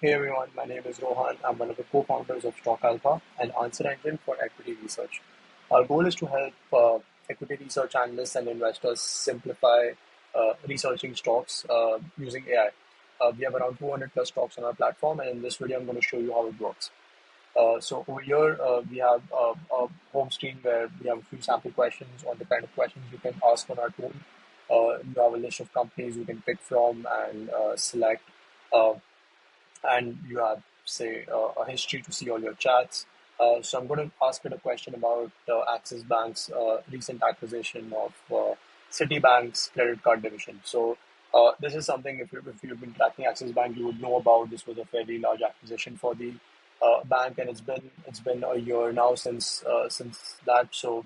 Hey everyone, my name is Rohan. I'm one of the co-founders of Stock Alpha, an answer engine for equity research. Our goal is to help equity research analysts and investors simplify researching stocks using AI. We have around 200 plus stocks on our platform, and in this video, I'm going to show you how it works. So over here, we have a home screen where we have a few sample questions on the kind of questions you can ask on our tool. You have a list of companies you can pick from and select. Uh, and you have, say, a history to see all your chats. So I'm going to ask it a question about Axis Bank's recent acquisition of Citi Bank's credit card division. So this is something if you've been tracking Axis Bank, you would know about. This was a fairly large acquisition for the bank, and it's been a year now since that. So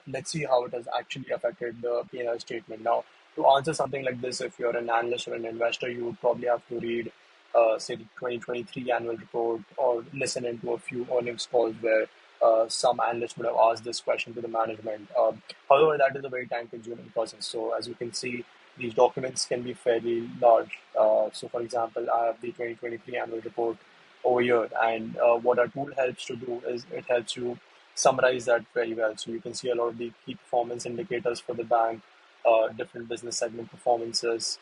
let's see how it has actually affected the P&L statement. Now, to answer something like this, if you're an analyst or an investor, you would probably have to read say the 2023 annual report or listen into a few earnings calls where some analysts would have asked this question to the management. However, that is a very time-consuming process. So as you can see, these documents can be fairly large. So for example, I have the 2023 annual report over here, and what our tool helps to do is it helps you summarize that very well. So you can see a lot of the key performance indicators for the bank, different business segment performances,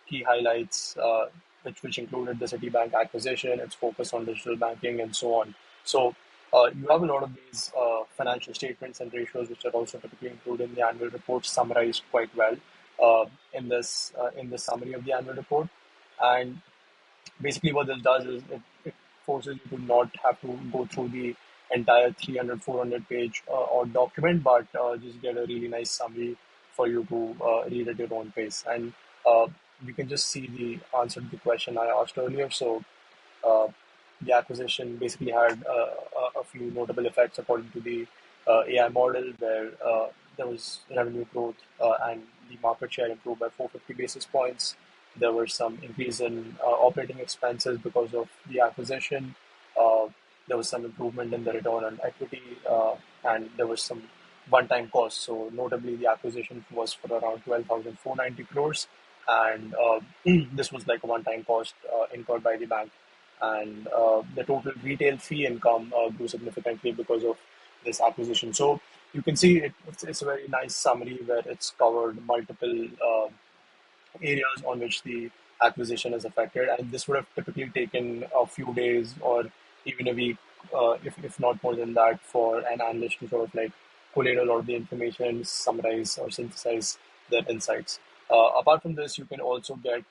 key highlights, which included the Citibank acquisition, its focus on digital banking, and so on. So you have a lot of these financial statements and ratios, which are also typically included in the annual report, summarized quite well in the summary of the annual report. And basically, what this does is it forces you to not have to go through the entire 300, 400 page or document, but just get a really nice summary for you to read at your own pace. And uh, you can just see the answer to the question I asked earlier. So uh, the acquisition basically had a few notable effects according to the AI model, where there was revenue growth and the market share improved by 450 basis points. There was some increase in operating expenses because of the acquisition. Uh, there was some improvement in the return on equity, and there was some one-time costs. So notably, the acquisition was for around 12,490 crores, and this was like a one-time cost incurred by the bank. And the total retail fee income grew significantly because of this acquisition. So you can see it's a very nice summary where it's covered multiple areas on which the acquisition is affected, and this would have typically taken a few days or even a week, if not more than that, for an analyst to sort of like collate a lot of the information, summarize or synthesize their insights. Apart from this, you can also get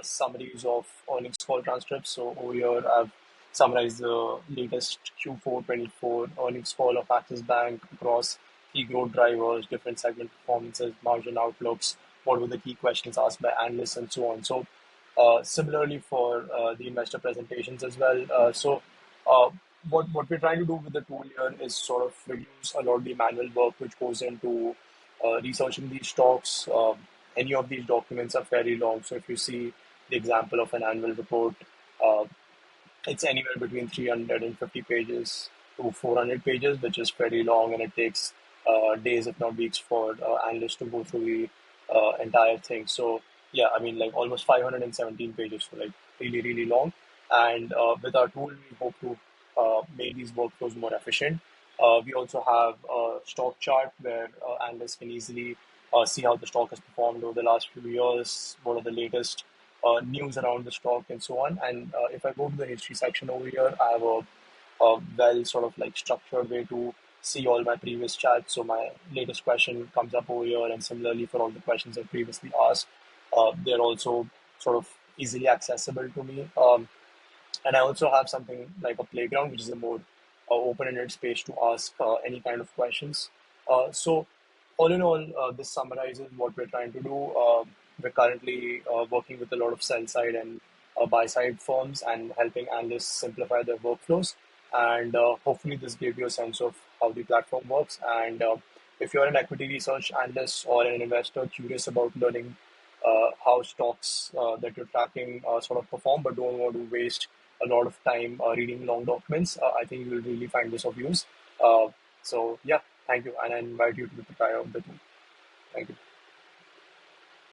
summaries of earnings call transcripts. So over here, I've summarized the latest Q4 24 earnings call of Axis Bank across key growth drivers, different segment performances, margin outlooks, what were the key questions asked by analysts, and so on. So similarly for the investor presentations as well. Uh, what we're trying to do with the tool here is sort of reduce a lot of the manual work which goes into researching these stocks. Any of these documents are fairly long. So if you see the example of an annual report, uh, it's anywhere between 350 pages to 400 pages, which is pretty long, and it takes days, if not weeks, for analysts to go through the entire thing. So, yeah, I mean, like almost 517 pages, so like really, really long. And with our tool, we hope to make these workflows more efficient. We also have a stock chart where analysts can easily see how the stock has performed over the last few years, what are the latest news around the stock, and so on. And if I go to the history section over here, I have a well sort of like structured way to see all my previous chats. So my latest question comes up over here, and similarly for all the questions I previously asked, they're also sort of easily accessible to me. And I also have something like a playground, which is a more open-ended space to ask any kind of questions. So, all in all, this summarizes what we're trying to do. We're currently working with a lot of sell side and buy side firms and helping analysts simplify their workflows. And hopefully, this gave you a sense of how the platform works. And if you're an equity research analyst or an investor curious about learning how stocks that you're tracking sort of perform, but don't want to waste a lot of time reading long documents, I think you will really find this of use. So yeah, thank you, and I invite you to be the trial of the tool. Thank you.